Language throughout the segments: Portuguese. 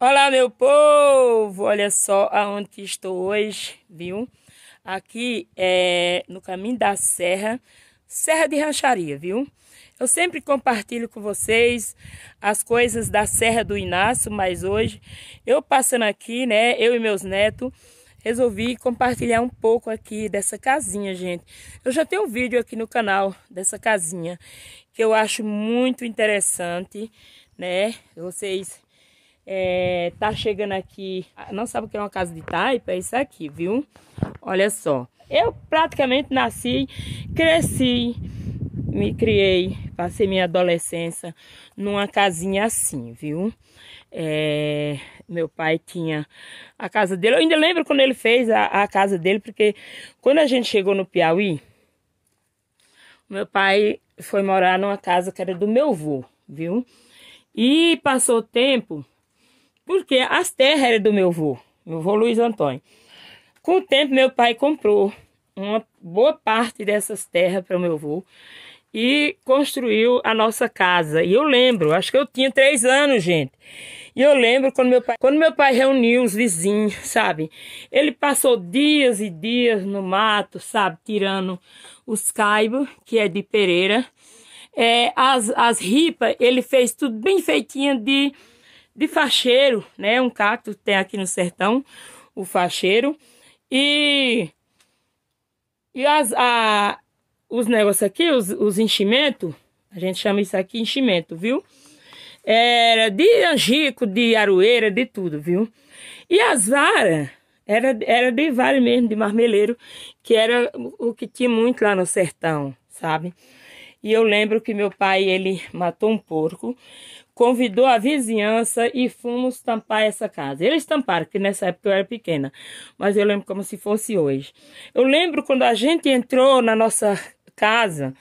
Olá, meu povo! Olha só aonde que estou hoje, viu? Aqui é no caminho da Serra, Serra de Rancharia, viu? Eu sempre compartilho com vocês as coisas da Serra do Inácio, mas hoje eu passando aqui, né, eu e meus netos, resolvi compartilhar um pouco aqui dessa casinha, gente. Eu já tenho um vídeo aqui no canal dessa casinha, que eu acho muito interessante, né? Vocês tá chegando aqui, não sabe o que é uma casa de taipa? É isso aqui, viu? Olha só, eu praticamente nasci, cresci, me criei, passei minha adolescência numa casinha assim, viu? Meu pai tinha a casa dele. Eu ainda lembro quando ele fez a casa dele, porque quando a gente chegou no Piauí, meu pai foi morar numa casa que era do meu avô, viu? E passou tempo, porque as terras eram do meu avô Luiz Antônio. Com o tempo, meu pai comprou uma boa parte dessas terras para o meu avô e construiu a nossa casa. E eu lembro, acho que eu tinha 3 anos, gente. E eu lembro quando meu pai reuniu os vizinhos, sabe? Ele passou dias e dias no mato, sabe? Tirando os caibos, que é de pereira. As ripas, ele fez tudo bem feitinho de facheiro, né? Um cacto tem aqui no sertão, o facheiro. E os negócios aqui, os enchimentos, a gente chama isso aqui enchimento, viu? Era de angico, de aroeira, de tudo, viu? E as varas, era de vara mesmo, de marmeleiro, que era o que tinha muito lá no sertão, sabe? E eu lembro que meu pai, ele matou um porco, convidou a vizinhança e fomos tampar essa casa. Eles tamparam, porque nessa época eu era pequena, mas eu lembro como se fosse hoje. Eu lembro quando a gente entrou na nossa casa,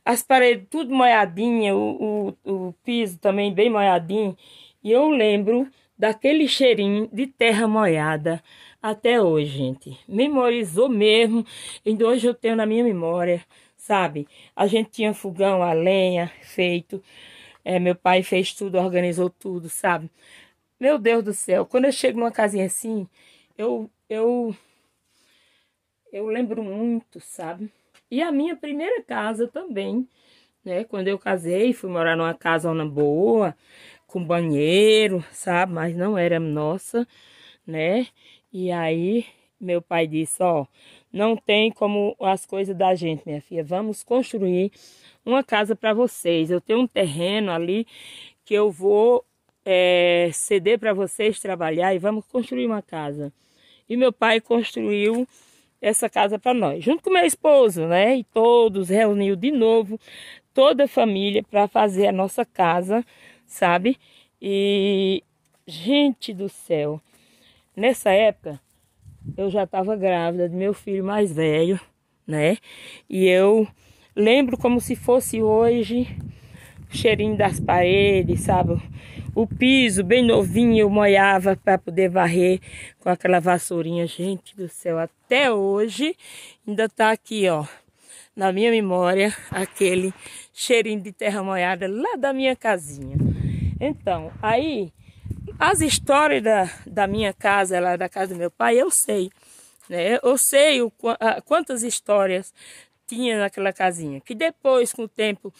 as paredes tudo moiadinha, o piso também bem moiadinho, e eu lembro daquele cheirinho de terra moiada até hoje, gente. Memorizou mesmo, e hoje eu tenho na minha memória, sabe? A gente tinha fogão a lenha feito. Meu pai fez tudo, organizou tudo, sabe? Meu Deus do céu, quando eu chego numa casinha assim, eu lembro muito, sabe? E a minha primeira casa também, né? Quando eu casei, fui morar numa casona boa, com banheiro, sabe? Mas não era nossa, né? E aí, meu pai disse, ó, não tem como as coisas da gente, minha filha, vamos construir uma casa para vocês. Eu tenho um terreno ali que eu vou ceder para vocês trabalhar e vamos construir uma casa. E meu pai construiu essa casa para nós, junto com meu esposo, né? E todos reuniu de novo toda a família para fazer a nossa casa, sabe? E, gente do céu, nessa época eu já estava grávida do meu filho mais velho, né? E eu lembro como se fosse hoje o cheirinho das paredes, sabe? O piso bem novinho eu molhava para poder varrer com aquela vassourinha. Gente do céu, até hoje ainda tá aqui, ó, na minha memória, aquele cheirinho de terra molhada lá da minha casinha. Então, aí, as histórias da minha casa, lá da casa do meu pai, eu sei, né? Eu sei quantas histórias tinha naquela casinha, que depois, com o tempo,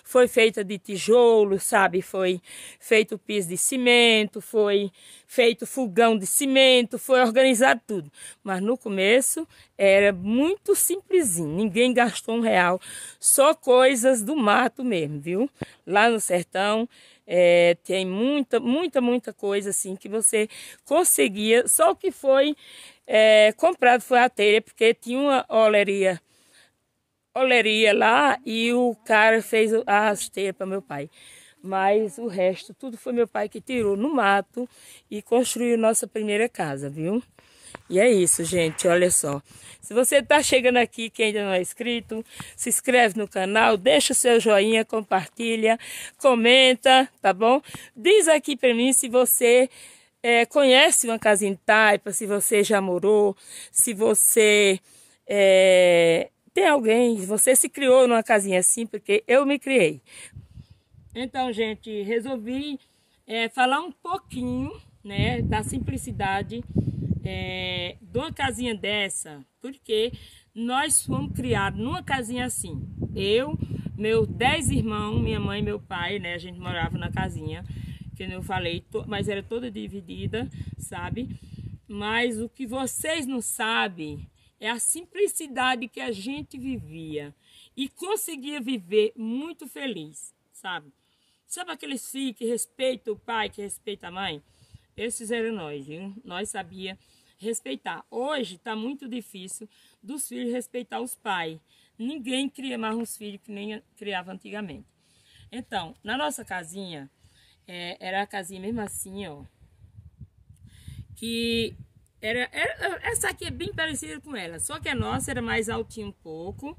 foi feita de tijolo, sabe? Foi feito piso de cimento, foi feito fogão de cimento, foi organizado tudo. Mas no começo era muito simplesinho, ninguém gastou R$1, só coisas do mato mesmo, viu? Lá no sertão tem muita coisa assim que você conseguia, só o que foi comprado foi a telha, porque tinha uma oleria lá e o cara fez a rasteira para meu pai. Mas o resto, tudo foi meu pai que tirou no mato e construiu nossa primeira casa, viu? E é isso, gente, olha só. Se você tá chegando aqui, que ainda não é inscrito, se inscreve no canal, deixa o seu joinha, compartilha, comenta, tá bom? Diz aqui para mim se você conhece uma casinha de taipa, se você já morou, se você tem alguém, você se criou numa casinha assim, porque eu me criei. Então, gente, resolvi falar um pouquinho, né, da simplicidade de uma casinha dessa, porque nós fomos criados numa casinha assim. Eu, meus 10 irmãos, minha mãe e meu pai, né, a gente morava na casinha, que eu falei, mas era toda dividida, sabe? Mas o que vocês não sabem é a simplicidade que a gente vivia e conseguia viver muito feliz, sabe? Sabe aqueles filhos que respeitam o pai, que respeitam a mãe? Esses eram nós, viu? Nós sabia respeitar. Hoje está muito difícil dos filhos respeitar os pais. Ninguém cria mais uns filhos que nem criava antigamente. Então, na nossa casinha, era a casinha mesmo assim, ó. Que essa aqui é bem parecida com ela, só que a nossa era mais altinha um pouco.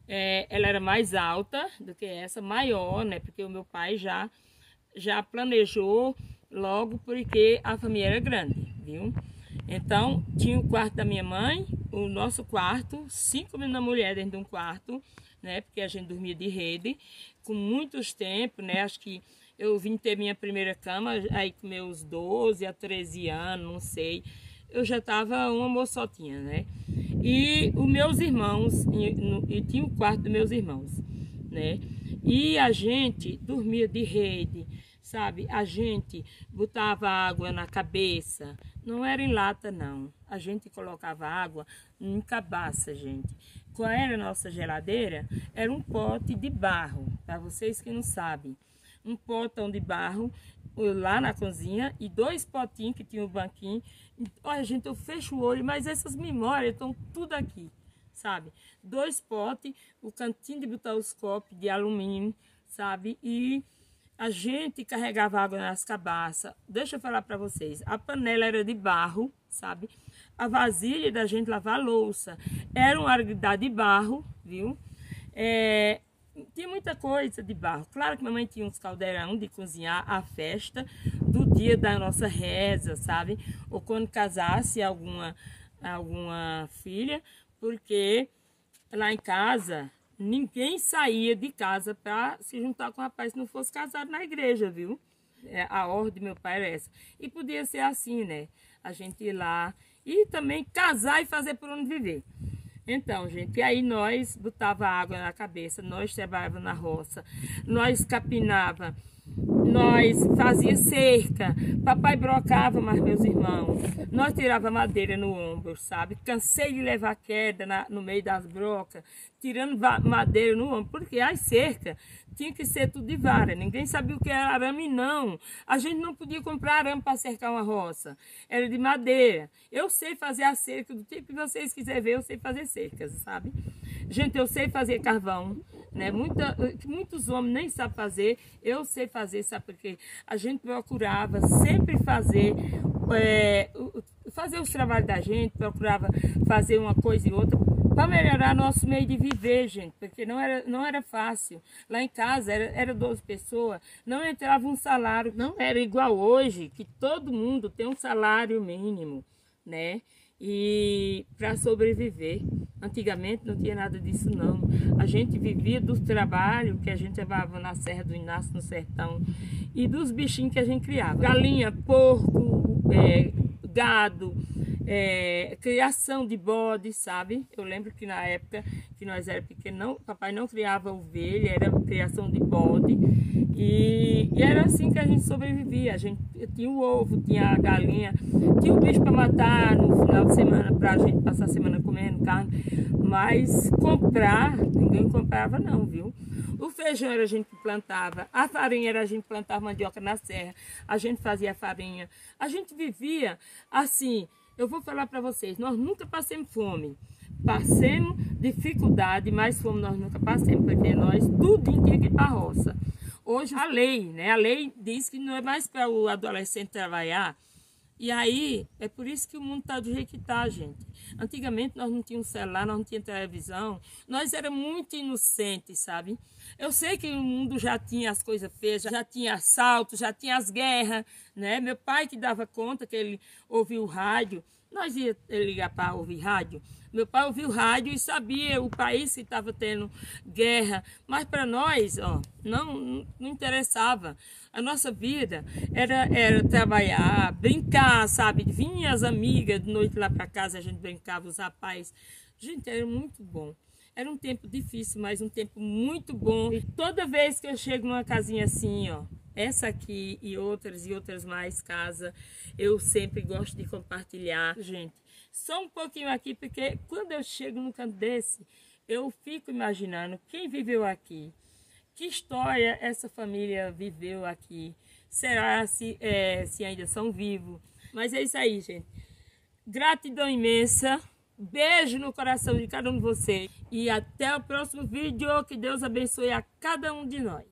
Ela era mais alta do que essa, maior, né? Porque o meu pai já planejou logo, porque a família era grande, viu? Então, tinha o quarto da minha mãe, o nosso quarto, 5 meninas mulheres dentro de um quarto, né? Porque a gente dormia de rede, com muitos tempos, né? Acho que eu vim ter minha primeira cama aí com meus 12 a 13 anos, não sei. Eu já estava uma moçotinha, né? E os meus irmãos, e tinha o quarto dos meus irmãos, né? E a gente dormia de rede, sabe? A gente botava água na cabeça, não era em lata, não. A gente colocava água em cabaça, gente. Qual era a nossa geladeira? Era um pote de barro, para vocês que não sabem. Um potão de barro lá na cozinha e 2 potinhos que tinha um banquinho. Olha, gente, eu fecho o olho, mas essas memórias estão tudo aqui, sabe? 2 potes, o cantinho de botar os copos de alumínio, sabe? E a gente carregava água nas cabaças. Deixa eu falar para vocês, a panela era de barro, sabe? A vasilha da gente lavar a louça era uma arguidade de barro, viu? Tinha muita coisa de barro. Claro que mamãe tinha uns caldeirão de cozinhar a festa do dia da nossa reza, sabe? Ou quando casasse alguma filha, porque lá em casa ninguém saía de casa para se juntar com o rapaz se não fosse casado na igreja, viu? A ordem do meu pai era essa. E podia ser assim, né? A gente ir lá e também casar e fazer por onde viver. Então, gente, e aí nós botava água na cabeça, nós trabalhava na roça, nós capinava, nós fazia cerca, papai brocava mais meus irmãos, nós tirava madeira no ombro, sabe? Cansei de levar queda no meio das brocas, tirando madeira no ombro, porque as cercas tinha que ser tudo de vara, ninguém sabia o que era arame, não. A gente não podia comprar arame para cercar uma roça, era de madeira. Eu sei fazer a cerca do tipo que vocês quiserem ver, eu sei fazer cercas, sabe? Gente, eu sei fazer carvão, né? Muitos homens nem sabem fazer, eu sei fazer, sabe por quê? A gente procurava sempre fazer os trabalhos da gente, procurava fazer uma coisa e outra para melhorar nosso meio de viver, gente, porque não era fácil. Lá em casa era 12 pessoas, não entrava um salário, não era igual hoje, que todo mundo tem um salário mínimo, né? E para sobreviver, antigamente não tinha nada disso, não. A gente vivia do trabalho que a gente levava na Serra do Inácio, no sertão, e dos bichinhos que a gente criava. Galinha, porco, gado, criação de bode, sabe? Eu lembro que na época que nós éramos pequenos, papai não criava ovelha, era criação de bode. E era assim que a gente sobrevivia. A gente tinha o ovo, tinha a galinha, tinha o bicho para matar no final de semana, para a gente passar a semana comendo carne. Mas comprar, ninguém comprava não, viu? O feijão era a gente que plantava, a farinha era a gente que plantava mandioca na serra, a gente fazia a farinha. A gente vivia assim, eu vou falar para vocês, nós nunca passamos fome. Passemos dificuldade, mas fome nós nunca passamos, porque nós tudo tinha que ir para a roça. Hoje a lei, né? A lei diz que não é mais para o adolescente trabalhar. E aí, é por isso que o mundo está do jeito que está, gente. Antigamente nós não tínhamos celular, nós não tínhamos televisão. Nós éramos muito inocentes, sabe? Eu sei que o mundo já tinha as coisas feias, já tinha assalto, já tinha as guerras, né? Meu pai que dava conta, que ele ouvia o rádio, nós ia ligar para ouvir rádio. Meu pai ouvia o rádio e sabia o país que estava tendo guerra, mas para nós, ó, não interessava. A nossa vida era trabalhar, brincar, sabe? Vinha as amigas de noite lá para casa, a gente brincava, os rapazes. Gente, era muito bom. Era um tempo difícil, mas um tempo muito bom. E toda vez que eu chego numa casinha assim, ó, essa aqui e outras mais casas, eu sempre gosto de compartilhar. Gente, só um pouquinho aqui, porque quando eu chego num canto desse, eu fico imaginando quem viveu aqui, que história essa família viveu aqui, será se ainda são vivos. Mas é isso aí, gente. Gratidão imensa. Beijo no coração de cada um de vocês. E até o próximo vídeo. Que Deus abençoe a cada um de nós.